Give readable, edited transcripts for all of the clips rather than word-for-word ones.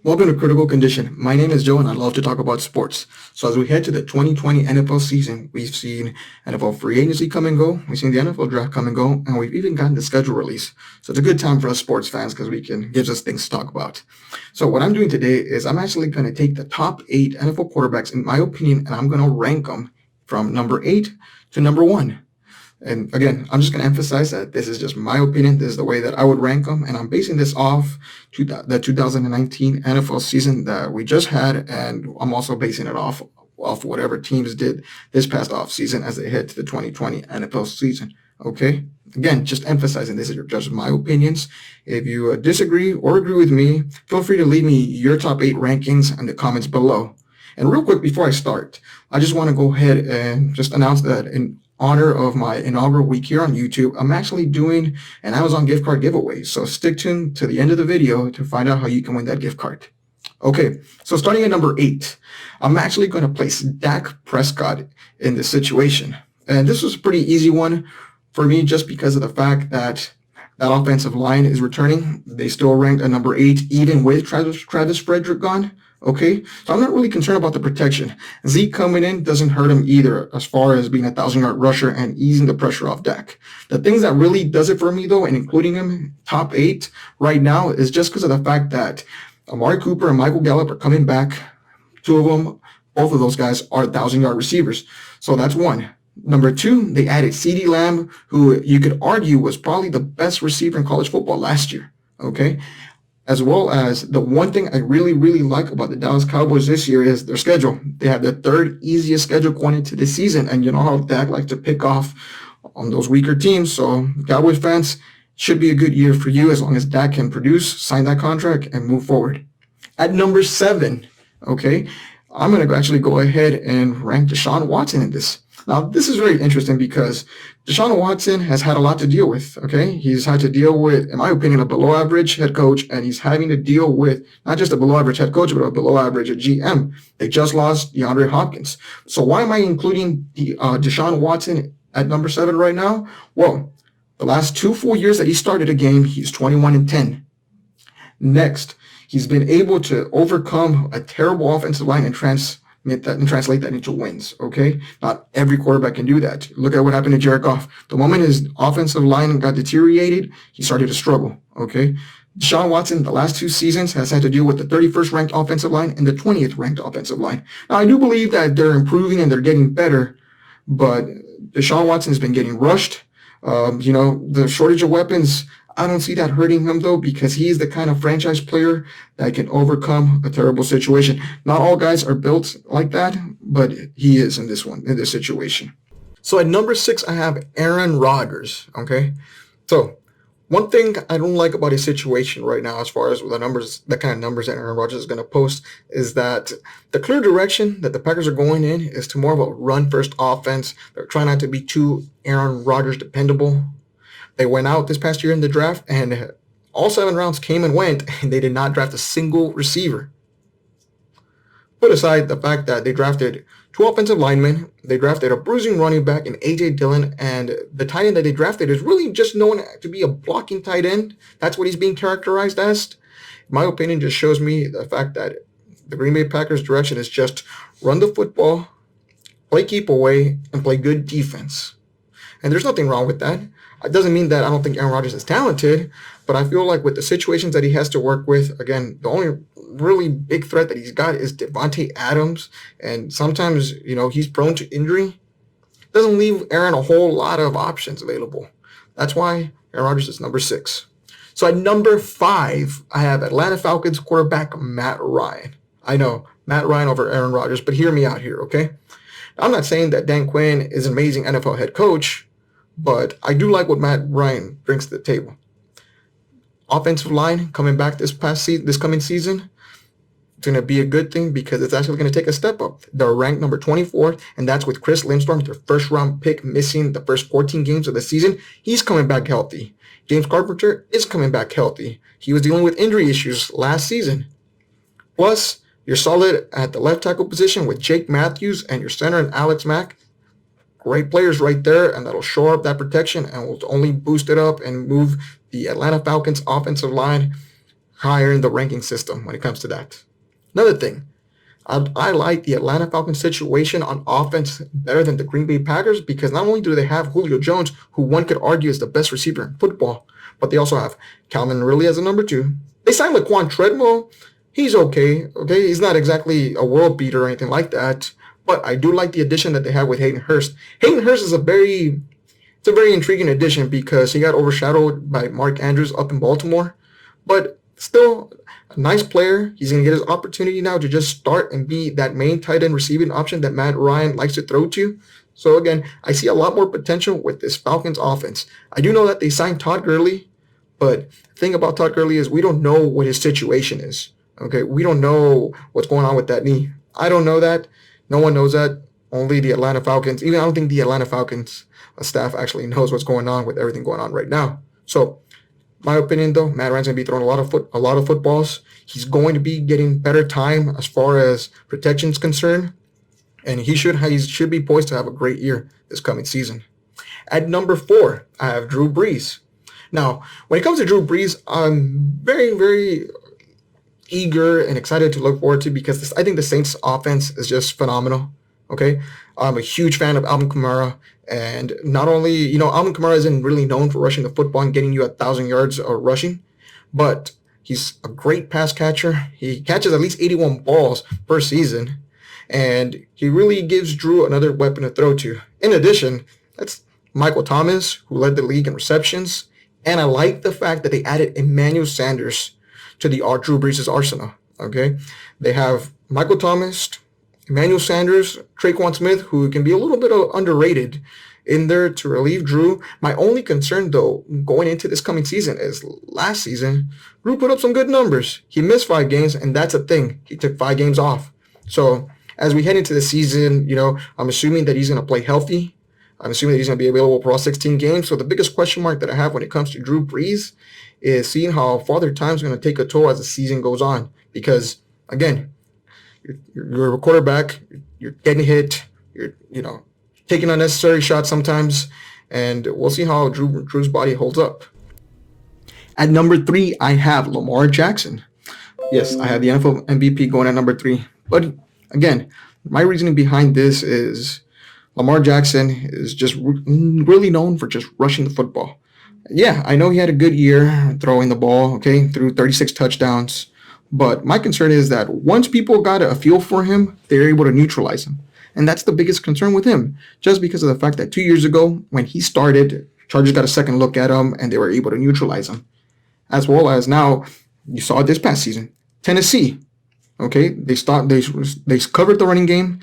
Welcome to Critical Condition. My name is Joe and I love to talk about sports. So as we head to the 2020 NFL season, we've seen NFL free agency come and go, we've seen the NFL draft come and go, and we've even gotten the schedule release. So it's a good time for us sports fans because gives us things to talk about. So what I'm doing today is I'm actually going to take the top 8 NFL quarterbacks in my opinion and I'm going to rank them from number 8 to number 1. And again, I'm just going to emphasize that this is just my opinion. This is the way that I would rank them. And I'm basing this off the 2019 NFL season that we just had. And I'm also basing it off whatever teams did this past offseason as they head to the 2020 NFL season. Okay. Again, just emphasizing this is just my opinions. If you disagree or agree with me, feel free to leave me your top 8 rankings in the comments below. And real quick, before I start, I just want to go ahead and just announce that in honor of my inaugural week here on YouTube, I'm actually doing an Amazon gift card giveaway. So stick tuned to the end of the video to find out how you can win that gift card. Okay, so starting at number 8, I'm actually going to place Dak Prescott in this situation. And this was a pretty easy one for me just because of the fact that that offensive line is returning. They still ranked at number 8, even with Travis Frederick gone. Okay, so I'm not really concerned about the protection. Zeke coming in doesn't hurt him either as far as being a 1,000-yard rusher and easing the pressure off Dak. The things that really does it for me, though, and including him top 8 right now, is just because of the fact that Amari Cooper and Michael Gallup are coming back. 2 of them, both of those guys are 1,000-yard receivers. So that's one. Number 2, they added CeeDee Lamb, who you could argue was probably the best receiver in college football last year. Okay, as well as the one thing I really, really like about the Dallas Cowboys this year is their schedule. They have the 3rd easiest schedule going into the season, and you know how Dak likes to pick off on those weaker teams. So Cowboys fans, should be a good year for you as long as Dak can produce, sign that contract, and move forward. At number 7, okay, I'm going to actually go ahead and rank Deshaun Watson in this. Now, this is very interesting because Deshaun Watson has had a lot to deal with, okay? He's had to deal with, in my opinion, a below-average head coach, and he's having to deal with not just a below-average head coach, but a below-average GM. They just lost DeAndre Hopkins. So why am I including Deshaun Watson at number 7 right now? Well, the last 2 full years that he started a game, he's 21-10. Next, he's been able to overcome a terrible offensive line and translate that into wins, okay? Not every quarterback can do that. Look at what happened to Jared Goff. The moment his offensive line got deteriorated, he started to struggle, okay? Deshaun Watson, the last 2 seasons, has had to deal with the 31st ranked offensive line and the 20th ranked offensive line. Now, I do believe that they're improving and they're getting better, but Deshaun Watson has been getting rushed. The shortage of weapons, I don't see that hurting him, though, because he's the kind of franchise player that can overcome a terrible situation. Not all guys are built like that, but he is in this situation. So at number 6, I have Aaron Rodgers, okay? So one thing I don't like about his situation right now as far as the kind of numbers that Aaron Rodgers is going to post is that the clear direction that the Packers are going in is to more of a run-first offense. They're trying not to be too Aaron Rodgers dependable. They went out this past year in the draft, and all 7 rounds came and went, and they did not draft a single receiver. Put aside the fact that they drafted 2 offensive linemen, they drafted a bruising running back in A.J. Dillon, and the tight end that they drafted is really just known to be a blocking tight end. That's what he's being characterized as. In my opinion, just shows me the fact that the Green Bay Packers' direction is just run the football, play keep away, and play good defense. And there's nothing wrong with that. It doesn't mean that I don't think Aaron Rodgers is talented, but I feel like with the situations that he has to work with, again, the only really big threat that he's got is Devontae Adams, and sometimes, he's prone to injury. Doesn't leave Aaron a whole lot of options available. That's why Aaron Rodgers is number 6. So at number 5, I have Atlanta Falcons quarterback Matt Ryan. I know, Matt Ryan over Aaron Rodgers, but hear me out here, okay? I'm not saying that Dan Quinn is an amazing NFL head coach, but I do like what Matt Ryan brings to the table. Offensive line coming back this coming season, it's going to be a good thing because it's actually going to take a step up. They're ranked number 24th, and that's with Chris Lindstrom, their first-round pick, missing the first 14 games of the season. He's coming back healthy. James Carpenter is coming back healthy. He was dealing with injury issues last season. Plus, you're solid at the left tackle position with Jake Matthews and your center and Alex Mack. Great players right there, and that'll shore up that protection and will only boost it up and move the Atlanta Falcons offensive line higher in the ranking system when it comes to that. Another thing, I like the Atlanta Falcons situation on offense better than the Green Bay Packers because not only do they have Julio Jones, who one could argue is the best receiver in football, but they also have Calvin Ridley as a number 2. They signed Laquan Treadwell. He's okay. Okay, he's not exactly a world beater or anything like that, but I do like the addition that they have with Hayden Hurst. Hayden Hurst is a very intriguing addition because he got overshadowed by Mark Andrews up in Baltimore, but still a nice player. He's going to get his opportunity now to just start and be that main tight end receiving option that Matt Ryan likes to throw to. So again, I see a lot more potential with this Falcons offense. I do know that they signed Todd Gurley, but the thing about Todd Gurley is we don't know what his situation is. Okay, we don't know what's going on with that knee. I don't know that. No one knows that. Only the Atlanta Falcons. Even I don't think the Atlanta Falcons staff actually knows what's going on with everything going on right now. So, my opinion though, Matt Ryan's going to be throwing a lot of footballs. He's going to be getting better time as far as protection is concerned, and he should be poised to have a great year this coming season. At number 4, I have Drew Brees. Now, when it comes to Drew Brees, I'm very, very eager and excited to look forward to because I think the Saints offense is just phenomenal. Okay, I'm a huge fan of Alvin Kamara, and not only Alvin Kamara isn't really known for rushing the football and getting you 1,000 yards of rushing, but he's a great pass catcher. He catches at least 81 balls per season, and he really gives Drew another weapon to throw to. In addition, that's Michael Thomas, who led the league in receptions, and I like the fact that they added Emmanuel Sanders to the Drew Brees' arsenal. Okay, they have Michael Thomas, Emmanuel Sanders, Traquan Smith, who can be a little bit underrated in there to relieve Drew. My only concern, though, going into this coming season is last season, Drew put up some good numbers. He missed 5 games, and that's a thing. He took 5 games off. So as we head into the season, I'm assuming that he's going to play healthy. I'm assuming that he's going to be available for all 16 games. So the biggest question mark that I have when it comes to Drew Brees is seeing how Father Time's going to take a toll as the season goes on. Because, again, you're a quarterback, you're getting hit, you're taking unnecessary shots sometimes, and we'll see how Drew's body holds up. At number 3, I have Lamar Jackson. Yes, I have the NFL MVP going at number 3. But again, my reasoning behind this is Lamar Jackson is just really known for just rushing the football. Yeah, I know he had a good year throwing the ball, okay, through 36 touchdowns. But my concern is that once people got a feel for him, they're able to neutralize him. And that's the biggest concern with him, just because of the fact that 2 years ago, when he started, Chargers got a second look at him, and they were able to neutralize him. As well as now, you saw it this past season, Tennessee, okay, they covered the running game,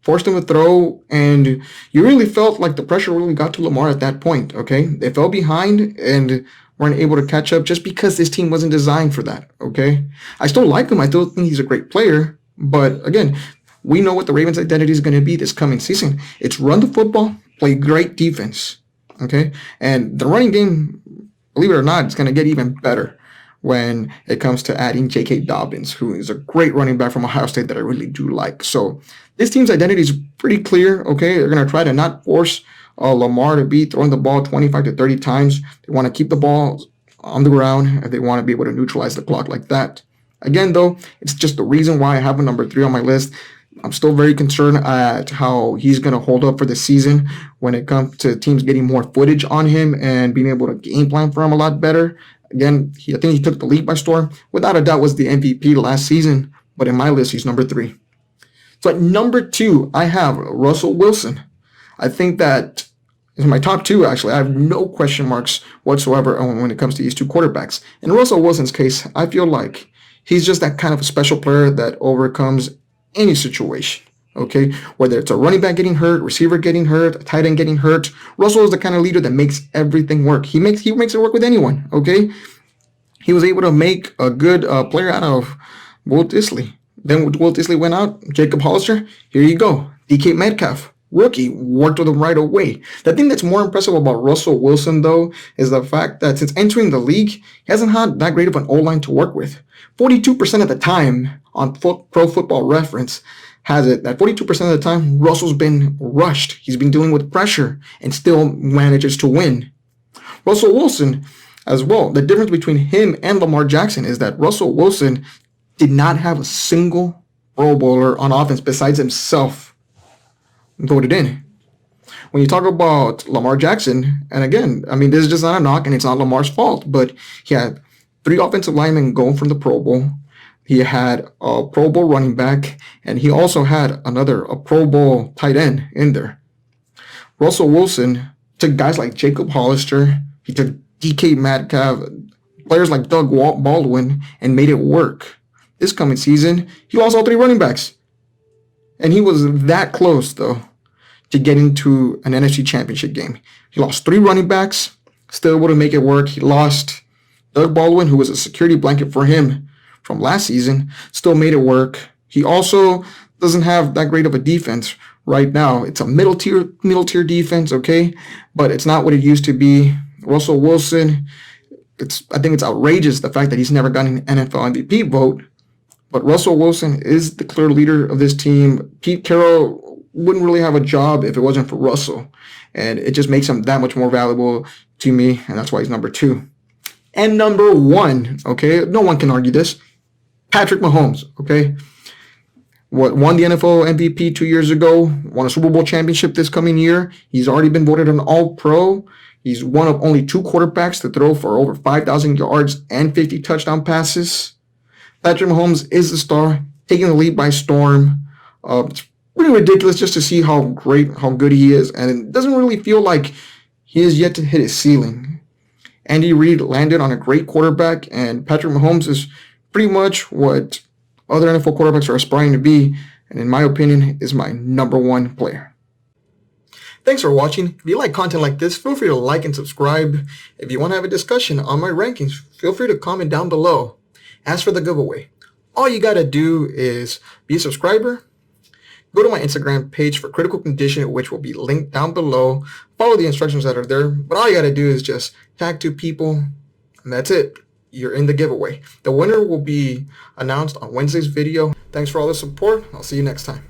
forced him to throw, and you really felt like the pressure really got to Lamar at that point, okay? They fell behind and weren't able to catch up just because this team wasn't designed for that, okay? I still like him. I still think he's a great player. But again, we know what the Ravens' identity is going to be this coming season. It's run the football, play great defense, okay? And the running game, believe it or not, it's going to get even better when it comes to adding J.K. Dobbins, who is a great running back from Ohio State that I really do like. So this team's identity is pretty clear, okay? They're going to try to not force Lamar to be throwing the ball 25 to 30 times. They want to keep the ball on the ground, and they want to be able to neutralize the clock like that. Again, though, it's just the reason why I have a number 3 on my list. I'm still very concerned at how he's going to hold up for the season when it comes to teams getting more footage on him and being able to game plan for him a lot better. Again, I think he took the league by storm. Without a doubt, was the MVP last season, but in my list, he's number 3. So at number 2, I have Russell Wilson. I think that in my top 2, actually, I have no question marks whatsoever when it comes to these 2 quarterbacks. In Russell Wilson's case, I feel like he's just that kind of a special player that overcomes any situation, okay? Whether it's a running back getting hurt, receiver getting hurt, a tight end getting hurt, Russell is the kind of leader that makes everything work. He makes it work with anyone, okay? He was able to make a good player out of Will Disley. Then Will Disley went out, Jacob Hollister, here you go. DK Metcalf, rookie, worked with him right away. The thing that's more impressive about Russell Wilson, though, is the fact that since entering the league, he hasn't had that great of an O-line to work with. 42% of the time on Pro Football Reference has it that 42% of the time, Russell's been rushed. He's been dealing with pressure and still manages to win. Russell Wilson, as well. The difference between him and Lamar Jackson is that Russell Wilson did not have a single Pro Bowler on offense besides himself voted in. When you talk about Lamar Jackson, and again, I mean, this is just not a knock, and it's not Lamar's fault, but he had 3 offensive linemen going from the Pro Bowl. He had a Pro Bowl running back, and he also had a Pro Bowl tight end in there. Russell Wilson took guys like Jacob Hollister, he took DK Metcalf, players like Doug Baldwin, and made it work. This coming season, he lost all 3 running backs. And he was that close, though, to getting to an NFC Championship game. He lost 3 running backs, still able to make it work. He lost Doug Baldwin, who was a security blanket for him from last season, still made it work. He also doesn't have that great of a defense right now. It's a middle tier defense, okay? But it's not what it used to be. Russell Wilson, I think it's outrageous the fact that he's never gotten an NFL MVP vote. But Russell Wilson is the clear leader of this team. Pete Carroll wouldn't really have a job if it wasn't for Russell. And it just makes him that much more valuable to me, and that's why he's number 2. And number 1, okay? No one can argue this. Patrick Mahomes, okay? Won the NFL MVP 2 years ago, won a Super Bowl championship this coming year. He's already been voted an All-Pro. He's one of only 2 quarterbacks to throw for over 5,000 yards and 50 touchdown passes. Patrick Mahomes is the star, taking the league by storm. It's pretty ridiculous just to see how good he is, and it doesn't really feel like he is yet to hit his ceiling. Andy Reid landed on a great quarterback, and Patrick Mahomes is pretty much what other NFL quarterbacks are aspiring to be, and in my opinion, is my number 1 player. Thanks for watching. If you like content like this, feel free to like and subscribe. If you want to have a discussion on my rankings, feel free to comment down below. As for the giveaway, all you gotta do is be a subscriber, go to my Instagram page for Critical Condition, which will be linked down below. Follow the instructions that are there, but all you gotta do is just tag 2 people, and that's it. You're in the giveaway. The winner will be announced on Wednesday's video. Thanks for all the support. I'll see you next time.